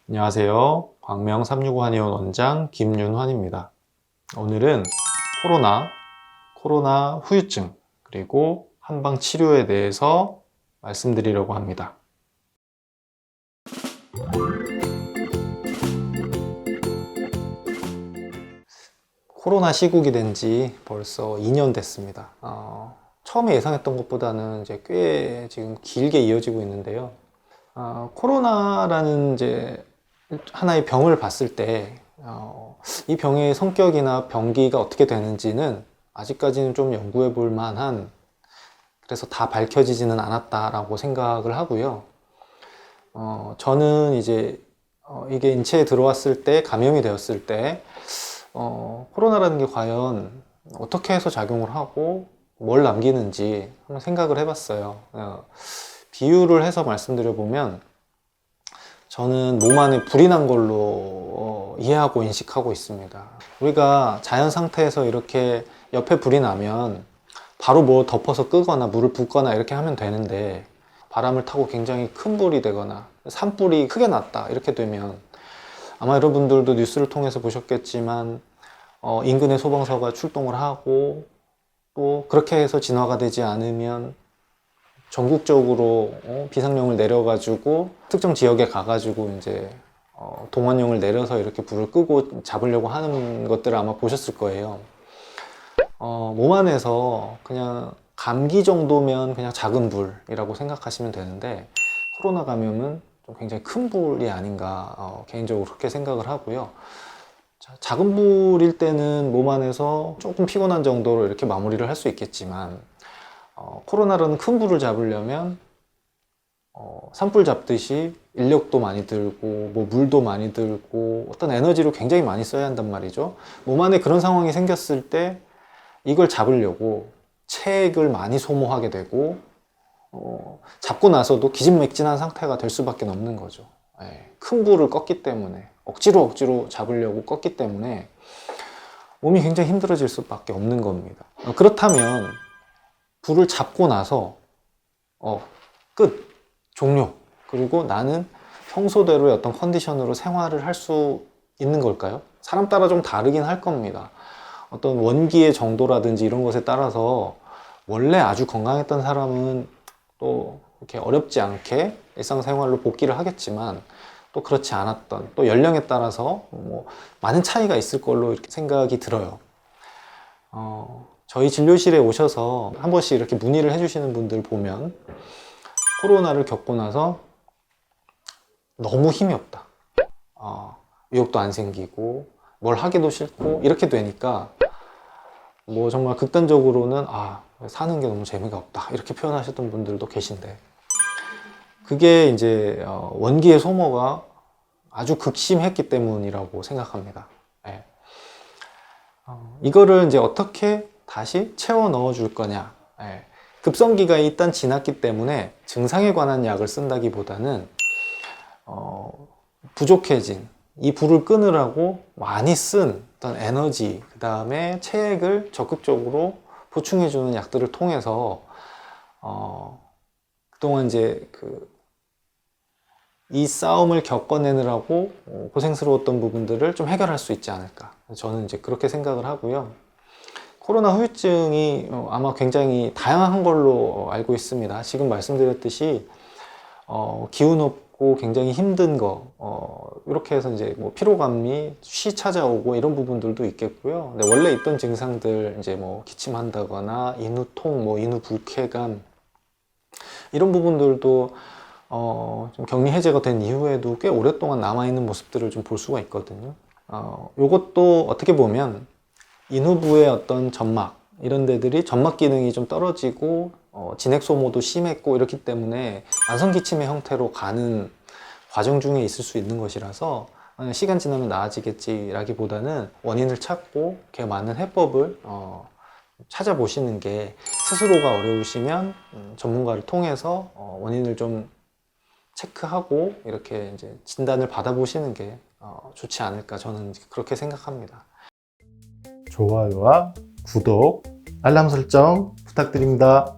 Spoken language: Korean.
안녕하세요. 광명 365 한의원 원장 김윤환입니다. 오늘은 코로나 후유증, 그리고 한방 치료에 대해서 말씀드리려고 합니다. 코로나 시국이 된 지 벌써 2년 됐습니다. 처음에 예상했던 것보다는 이제 꽤 지금 길게 이어지고 있는데요. 코로나라는 이제 하나의 병을 봤을 때, 이 병의 성격이나 병기가 어떻게 되는지는 아직까지는 좀 연구해 볼 만한, 그래서 다 밝혀지지는 않았다라고 생각을 하고요. 저는 이제, 이게 인체에 들어왔을 때, 감염이 되었을 때, 코로나라는 게 과연 어떻게 해서 작용을 하고 뭘 남기는지 한번 생각을 해봤어요. 비유를 해서 말씀드려 보면, 저는 몸 안에 불이 난 걸로 이해하고 인식하고 있습니다. 우리가 자연 상태에서 이렇게 옆에 불이 나면 바로 뭐 덮어서 끄거나 물을 붓거나 이렇게 하면 되는데, 바람을 타고 굉장히 큰 불이 되거나 산불이 크게 났다 이렇게 되면, 아마 여러분들도 뉴스를 통해서 보셨겠지만 인근의 소방서가 출동을 하고, 또 그렇게 해서 진화가 되지 않으면 전국적으로 비상령을 내려가지고 특정 지역에 가가지고 이제 동원령을 내려서 이렇게 불을 끄고 잡으려고 하는 것들을 아마 보셨을 거예요. 몸 안에서 그냥 감기 정도면 그냥 작은 불이라고 생각하시면 되는데, 코로나 감염은 좀 굉장히 큰 불이 아닌가 개인적으로 그렇게 생각을 하고요. 작은 불일 때는 몸 안에서 조금 피곤한 정도로 이렇게 마무리를 할 수 있겠지만, 코로나라는 큰 불을 잡으려면 산불 잡듯이 인력도 많이 들고 뭐 물도 많이 들고 어떤 에너지를 굉장히 많이 써야 한단 말이죠. 몸 안에 그런 상황이 생겼을 때 이걸 잡으려고 체액을 많이 소모하게 되고, 잡고 나서도 기진맥진한 상태가 될 수밖에 없는 거죠. 큰 불을 껐기 때문에, 억지로 잡으려고 껐기 때문에 몸이 굉장히 힘들어질 수밖에 없는 겁니다. 그렇다면 불을 잡고 나서 끝, 종료. 그리고 나는 평소대로의 어떤 컨디션으로 생활을 할 수 있는 걸까요? 사람 따라 좀 다르긴 할 겁니다. 어떤 원기의 정도라든지 이런 것에 따라서 원래 아주 건강했던 사람은 또 이렇게 어렵지 않게 일상생활로 복귀를 하겠지만, 또 그렇지 않았던, 또 연령에 따라서 뭐 많은 차이가 있을 걸로 이렇게 생각이 들어요. 저희 진료실에 오셔서 한 번씩 이렇게 문의를 해주시는 분들 보면, 코로나를 겪고 나서 너무 힘이 없다, 의욕도 안 생기고 뭘 하기도 싫고 이렇게 되니까, 뭐 정말 극단적으로는 사는 게 너무 재미가 없다 이렇게 표현하셨던 분들도 계신데, 그게 이제 원기의 소모가 아주 극심했기 때문이라고 생각합니다. 이거를 이제 어떻게 다시 채워 넣어 줄 거냐. 급성기가 일단 지났기 때문에 증상에 관한 약을 쓴다기보다는 부족해진 이 불을 끄느라고 많이 쓴 어떤 에너지, 그 다음에 체액을 적극적으로 보충해주는 약들을 통해서 그동안 이제 이 싸움을 겪어내느라고 고생스러웠던 부분들을 좀 해결할 수 있지 않을까. 저는 이제 그렇게 생각을 하고요. 코로나 후유증이 아마 굉장히 다양한 걸로 알고 있습니다. 지금 말씀드렸듯이 기운 없고 굉장히 힘든 거, 이렇게 해서 이제 뭐 피로감이 쉬 찾아오고 이런 부분들도 있겠고요. 근데 원래 있던 증상들, 이제 뭐 기침한다거나 인후통, 뭐 인후 불쾌감, 이런 부분들도 좀 격리 해제가 된 이후에도 꽤 오랫동안 남아있는 모습들을 좀 볼 수가 있거든요. 요것도 어떻게 보면 인후부의 어떤 점막, 이런 데들이 점막 기능이 좀 떨어지고 진액 소모도 심했고 이렇기 때문에 만성 기침의 형태로 가는 과정 중에 있을 수 있는 것이라서, 시간 지나면 나아지겠지라기보다는 원인을 찾고 걔 맞는 해법을 찾아보시는 게, 스스로가 어려우시면 전문가를 통해서 원인을 좀 체크하고 이렇게 이제 진단을 받아보시는 게 좋지 않을까, 저는 그렇게 생각합니다. 좋아요와 구독, 알람 설정 부탁드립니다.